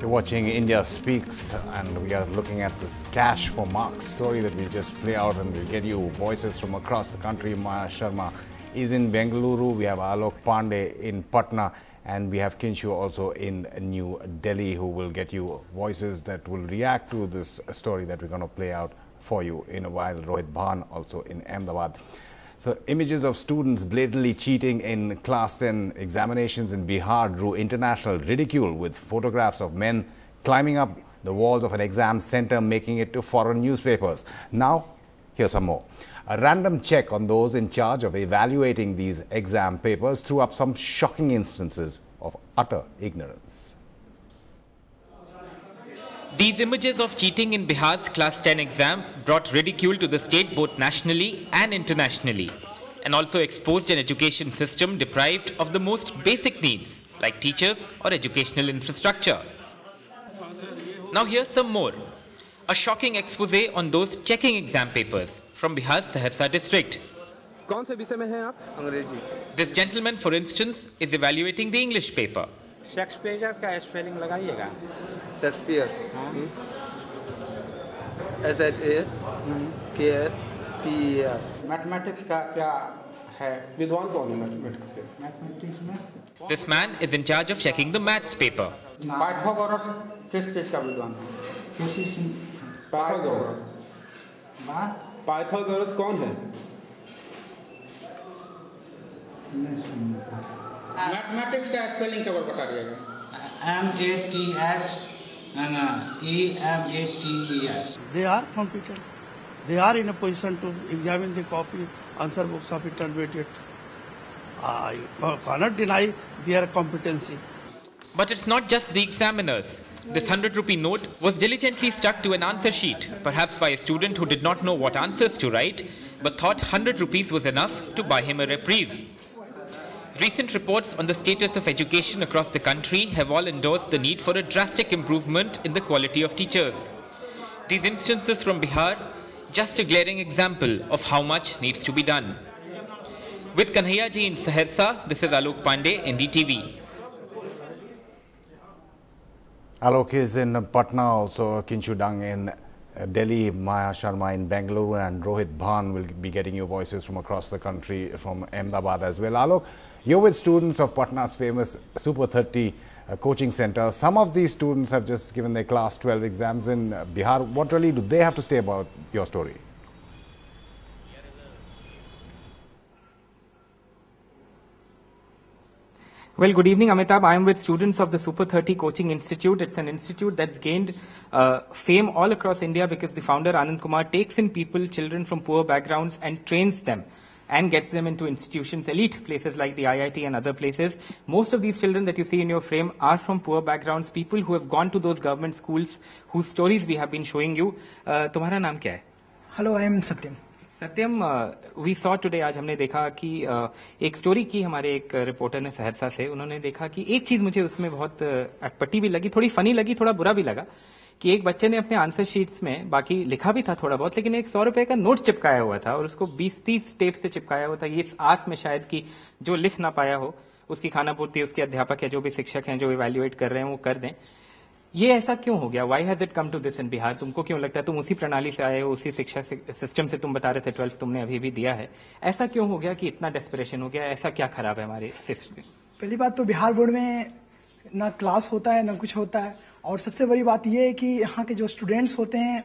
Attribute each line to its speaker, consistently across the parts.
Speaker 1: You're watching India Speaks, and we are looking at this Cash for Marks story that we'll just play out, and we'll get you voices from across the country. Maya Sharma is in Bengaluru, we have Alok Pandey in Patna, and we have Kinshu also in New Delhi, who will get you voices that will react to this story that we're going to play out for you in a while. Rohit Bhan also in Ahmedabad. So images of students blatantly cheating in Class 10 examinations in Bihar drew international ridicule, with photographs of men climbing up the walls of an exam center, making it to foreign newspapers. Now, here's some more. A random check on those in charge of evaluating these exam papers threw up some shocking instances of utter ignorance.
Speaker 2: These images of cheating in Bihar's Class 10 exam brought ridicule to the state both nationally and internationally, and also exposed an education system deprived of the most basic needs like teachers or educational infrastructure. Now here's some more. A shocking expose on those checking exam papers from Bihar's Saharsa district.
Speaker 3: कौन से विषय में हैं आप? अंग्रेजी.
Speaker 2: This gentleman, for instance, is evaluating the English paper.
Speaker 3: Shakespeare का spelling लगाइएगा.
Speaker 4: Shakespeare. SHAKSPER.
Speaker 3: Mathematics का क्या है? विद्वान कौन है मैथमेटिक्स के? मैथमेटिक्स में.
Speaker 2: This man is in charge of checking the maths paper.
Speaker 3: Pythagoras किस चीज का विद्वान है? पाइथागोरस. पाइथागोरस कौन है? मैथमेटिक्स का स्पेलिंग केवल बता दीजिएगा.
Speaker 5: MATHEMATES. They are competent. They are in a position to examine the copy, answer books of intermediate. I cannot deny their competency.
Speaker 2: But it's not just the examiners. This 100-rupee note was diligently stuck to an answer sheet, perhaps by a student who did not know what answers to write, but thought 100 rupees was enough to buy him a reprieve. Recent reports on the status of education across the country have all endorsed the need for a drastic improvement in the quality of teachers. These instances from Bihar, just a glaring example of how much needs to be done. With Kanhaiya ji in Saharsa, this is Alok Pandey, NDTV.
Speaker 1: Alok is in Patna, also Kinshu Dung in Delhi, Maya Sharma in Bengaluru, and Rohit Bhan will be getting you voices from across the country, from Ahmedabad as well. Alok, you're with students of Patna's famous Super 30 coaching center. Some of these students have just given their Class 12 exams in Bihar. What really do they have to say about your story?
Speaker 6: Well, good evening, Amitabh. I am with students of the Super 30 Coaching Institute. It's an institute that's gained fame all across India because the founder, Anand Kumar, takes in people, children from poor backgrounds, and trains them and gets them into institutions, elite places like the IIT and other places. Most of these children that you see in your frame are from poor backgrounds, people who have gone to those government schools whose stories we have been showing you. Tumhara naam kya hai?
Speaker 7: Hello, I am Satyam.
Speaker 6: Satyam, we saw today, आज हमने देखा कि एक story की हमारे एक reporter ने सहरसा से. उन्होंने देखा कि एक चीज मुझे उसमें बहुत अटपटी भी लगी, थोड़ी फनी लगी, थोड़ा बुरा भी लगा, कि एक बच्चे ने अपने आंसर शीट्स में, बाकी लिखा भी था थोड़ा बहुत, लेकिन एक 100 रुपए का नोट चिपकाया हुआ था और उसको 20-30 टेप से चिपकाया हुआ था, ये इस आस में शायद कि जो लिख ना पाया हो उसकी खानापूर्ति उसके अध्यापक या जो भी शिक्षक हैं जो इवैल्यूएट कर रहे हैं वो कर दें. ये ऐसा क्यों हो गया? Why has it come to this in Bihar? तुमको क्यों लगता है? तुम उसी प्रणाली से आए हो, उसी शिक्षा सिस्टम से तुम बता रहे थे, 12th तुमने अभी भी दिया है. ऐसा क्यों हो गया कि इतना डेस्परेशन हो गया? ऐसा क्या खराब है हमारे सिस्टम में?
Speaker 7: पहली बात तो बिहार बोर्ड में ना क्लास होता है ना कुछ होता है, और सबसे बड़ी बात यह है कि यहाँ के जो स्टूडेंट्स होते हैं,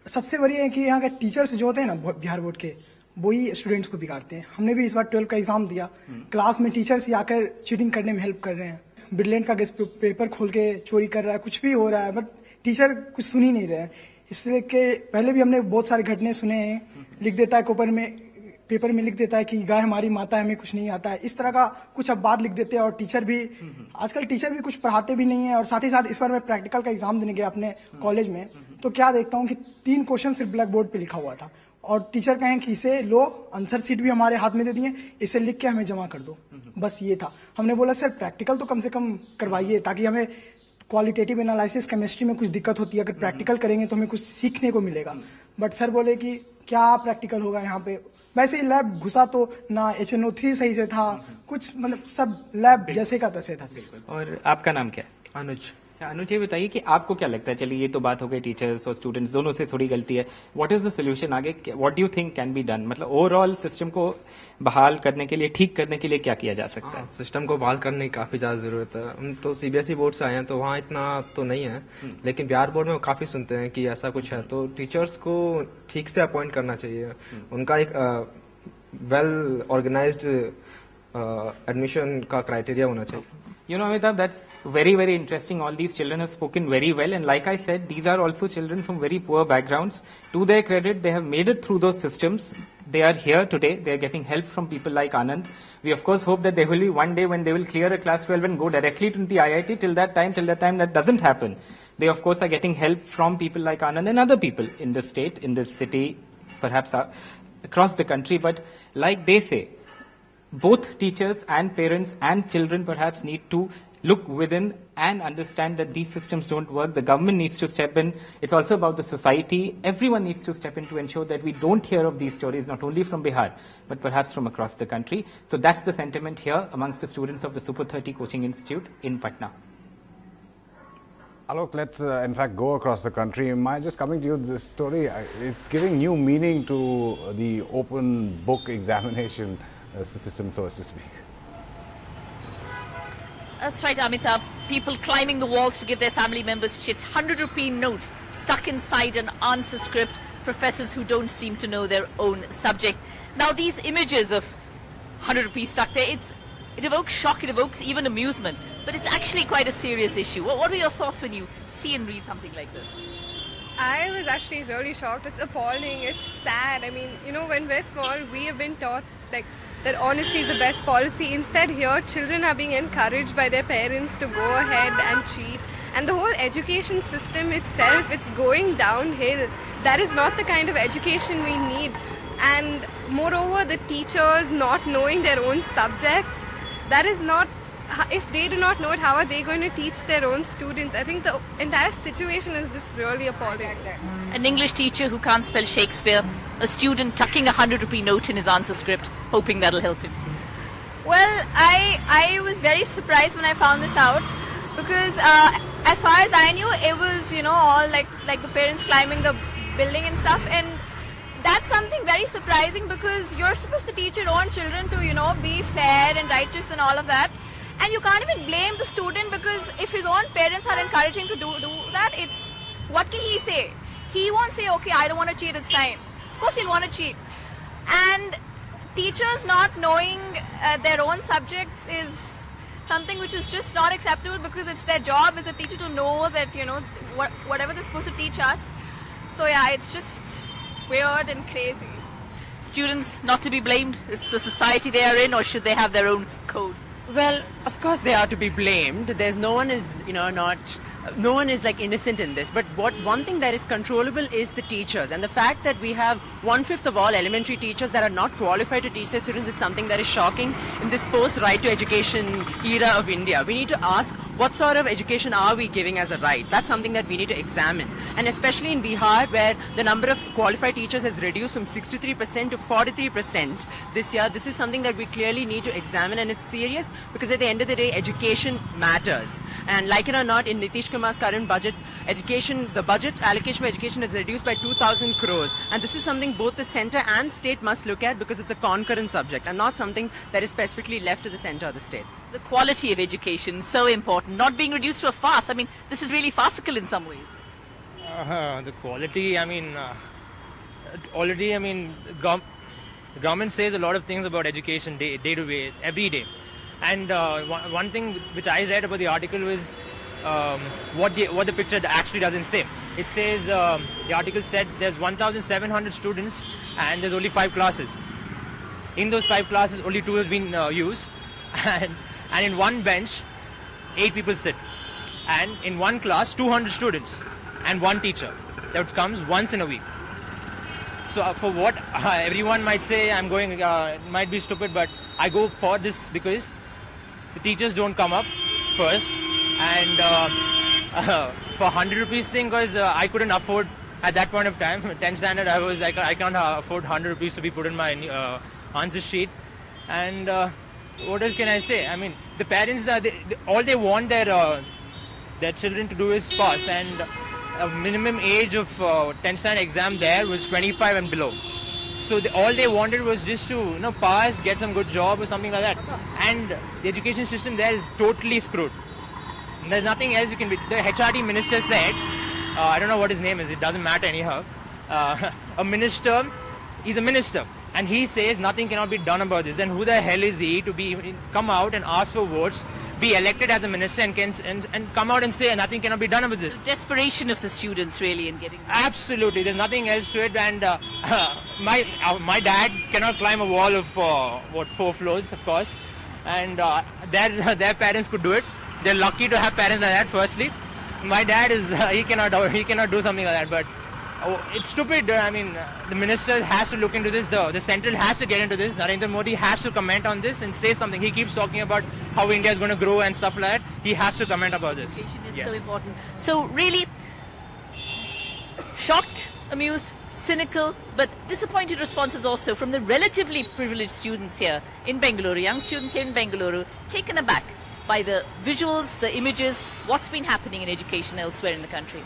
Speaker 7: सबसे बड़ी है कि यहाँ के टीचर्स जो होते हैं ना बिहार बोर्ड के, वही स्टूडेंट्स को बिगाड़ते हैं. हमने भी इस बार 12 का एग्जाम दिया, क्लास में टीचर्स आकर चीटिंग करने में हेल्प कर रहे हैं. ब्रिलियंट का गेस्ट पेपर खोल के चोरी कर रहा है, कुछ भी हो रहा है, बट टीचर कुछ सुन ही नहीं रहे हैं. इसलिए कि पहले भी हमने बहुत सारे घटने सुने हैं. लिख देता है पेपर में लिख देता है कि गाय हमारी माता है, हमें कुछ नहीं आता है, इस तरह का कुछ अब बात लिख देते हैं. और टीचर भी आजकल टीचर भी कुछ पढ़ाते भी नहीं है. और साथ ही साथ इस बार मैं प्रैक्टिकल का एग्जाम देने गया अपने कॉलेज में, तो क्या देखता हूँ कि 3 क्वेश्चन सिर्फ ब्लैक बोर्ड पे लिखा हुआ था और टीचर कहें कि इसे लो, आंसर शीट भी हमारे हाथ में दे दिए, इसे लिख के हमें जमा कर दो. बस ये था. हमने बोला सर प्रैक्टिकल तो कम से कम करवाइए, ताकि हमें क्वालिटेटिव एनालिसिस केमिस्ट्री में कुछ दिक्कत होती है, अगर प्रैक्टिकल करेंगे तो हमें कुछ सीखने को मिलेगा. बट सर बोले कि क्या प्रैक्टिकल होगा यहाँ पे. वैसे ही लैब घुसा तो ना HNO3 सही से था, कुछ मतलब सब लैब जैसे का तैसे था.
Speaker 6: और आपका नाम क्या है?
Speaker 8: अनुज.
Speaker 6: अनुज जी बताइए कि आपको क्या लगता है, चलिए ये तो बात हो गई टीचर्स और स्टूडेंट्स दोनों से थोड़ी गलती है, व्हाट इज द सोल्यूशन आगे, what do you think can be done, मतलब ओवरऑल सिस्टम को बहाल करने के लिए, ठीक करने के लिए क्या किया जा सकता है?
Speaker 8: सिस्टम को बहाल करने की काफी ज्यादा जरूरत है। हम तो सीबीएसई बोर्ड से आए हैं तो वहाँ इतना तो नहीं है, लेकिन बिहार बोर्ड में काफी सुनते हैं कि ऐसा कुछ है, तो टीचर्स को ठीक से अपॉइंट करना चाहिए, उनका एक वेल ऑर्गेनाइज्ड एडमिशन का क्राइटेरिया होना चाहिए।
Speaker 6: You know, Amitabh, that's very, very interesting. All these children have spoken very well. And like I said, these are also children from very poor backgrounds. To their credit, they have made it through those systems. They are here today. They are getting help from people like Anand. We, of course, hope that there will be one day when they will clear a class 12 and go directly to the IIT. Till that time, that doesn't happen. They, of course, are getting help from people like Anand and other people in this state, in this city, perhaps across the country. But like they say, both teachers and parents and children perhaps need to look within and understand that these systems don't work. The government needs to step in. It's also about the society. Everyone needs to step in to ensure that we don't hear of these stories, not only from Bihar, but perhaps from across the country. So that's the sentiment here amongst the students of the Super 30 Coaching Institute in Patna.
Speaker 1: Alok, let's in fact go across the country. Just coming to you, this story, it's giving new meaning to the open book examination system, so as to speak.
Speaker 9: That's right, Amitabh. People climbing the walls to give their family members chits, 100 rupee notes stuck inside an answer script, professors who don't seem to know their own subject. Now these images of 100 rupees stuck there, it evokes shock, it evokes even amusement, but it's actually quite a serious issue. What were your thoughts when you see and read something like this?
Speaker 10: I was actually really shocked. It's appalling, it's sad. I mean, you know, when we're small, we have been taught like that honesty is the best policy. Instead here, children are being encouraged by their parents to go ahead and cheat. And the whole education system itself, it's going downhill. That is not the kind of education we need. And moreover, the teachers not knowing their own subjects, that is not, if they do not know it, how are they going to teach their own students? I think the entire situation is just really appalling.
Speaker 9: An English teacher who can't spell Shakespeare, a student tucking a 100 rupee note in his answer script, hoping that'll help him.
Speaker 11: Well, I was very surprised when I found this out, because as far as I knew, it was, you know, all like the parents climbing the building and stuff, and that's something very surprising, because you're supposed to teach your own children to, you know, be fair and righteous and all of that. And you can't even blame the student, because if his own parents are encouraging to do that, it's, what can he say? He won't say, okay, I don't want to cheat, it's fine. Of course he'll want to cheat. And teachers not knowing their own subjects is something which is just not acceptable, because it's their job as a teacher to know that, you know, whatever they're supposed to teach us. So yeah, it's just weird and crazy.
Speaker 9: Students not to be blamed? It's the society they are in, or should they have their own code?
Speaker 12: Well, of course they are to be blamed. There's no one is, you know, no one is like innocent in this. But one thing that is controllable is the teachers, and the fact that we have 1/5 of all elementary teachers that are not qualified to teach their students is something that is shocking in this post-right to education era of India. We need to ask, what sort of education are we giving as a right? That's something that we need to examine. And especially in Bihar, where the number of qualified teachers has reduced from 63% to 43% this year, this is something that we clearly need to examine, and it's serious, because at the end of the day, education matters. And like it or not, in Nitish Kumar's current budget, the budget allocation for education is reduced by 2,000 crores. And this is something both the centre and state must look at, because it's a concurrent subject and not something that is specifically left to the centre or the state.
Speaker 9: The quality of education, so important, not being reduced to a farce. I mean, this is really farcical in some ways.
Speaker 13: The quality, I mean, already, I mean, the government says a lot of things about education day to day, every day. And one thing which I read about the article was what the picture actually doesn't say. It says, the article said there's 1,700 students and there's only 5 classes. In those 5 classes, only 2 have been used. And in one bench, 8 people sit. And in one class, 200 students and 1 teacher. That comes once in a week. So for what everyone might say, I'm going, it might be stupid, but I go for this because the teachers don't come up first. And for 100 rupees thing, because I couldn't afford at that point of time, 10th standard, I was like, I can't afford 100 rupees to be put in my answer sheet. And what else can I say? I mean, the parents, all they want their their children to do is pass, and a minimum age of 10th standard exam there was 25 and below. So all they wanted was just to pass, get some good job or something like that. And the education system there is totally screwed. There's nothing else you can be. The HRD minister said, I don't know what his name is, it doesn't matter anyhow. A minister, he's a minister, and he says nothing cannot be done about this. And who the hell is he to come out and ask for votes, be elected as a minister, and come out and say nothing cannot be done about this?
Speaker 9: The desperation of the students really in getting...
Speaker 13: Absolutely, there's nothing else to it. And my dad cannot climb a wall of 4 floors, of course, and their parents could do it. They're lucky to have parents like that. Firstly, my dad is he cannot do something like that. But it's stupid. I mean, the minister has to look into this. The central has to get into this. Narendra Modi has to comment on this and say something. He keeps talking about how India is going to grow and stuff like that. He has to comment about this.
Speaker 9: Education is so important. So really, shocked, amused, cynical, but disappointed responses also from the relatively privileged students here in Bengaluru, young students here in Bengaluru, taken aback by the visuals, the images, what's been happening in education elsewhere in the country.